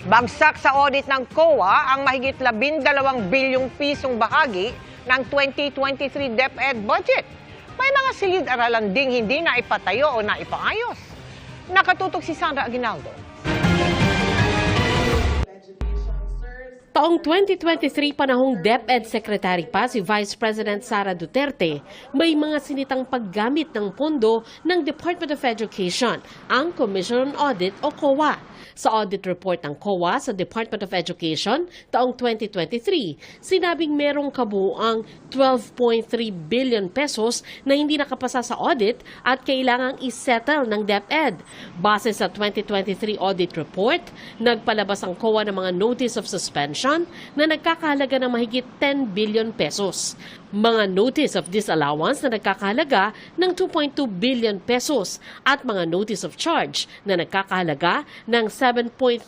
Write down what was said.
Bagsak sa audit ng COA ang mahigit 12 bilyong pisong bahagi ng 2023 DepEd budget. May mga silid-aralan ding hindi na ipatayo o naipaayos. Nakatutok si Sandra Aguinaldo. Taong 2023 panahong DepEd Secretary pa si Vice President Sara Duterte, may mga sinitang paggamit ng pondo ng Department of Education, ang Commission on Audit o COA. Sa audit report ng COA sa Department of Education taong 2023, sinabing merong kabuuang 12.3 billion pesos na hindi nakapasa sa audit at kailangang isettle ng DepEd. Base sa 2023 audit report, nagpalabas ang COA ng mga notice of suspension na nagkakahalaga ng mahigit 10 billion pesos. Mga notice of disallowance na nagkakahalaga ng 2.2 billion pesos at mga notice of charge na nagkakahalaga ng 7.3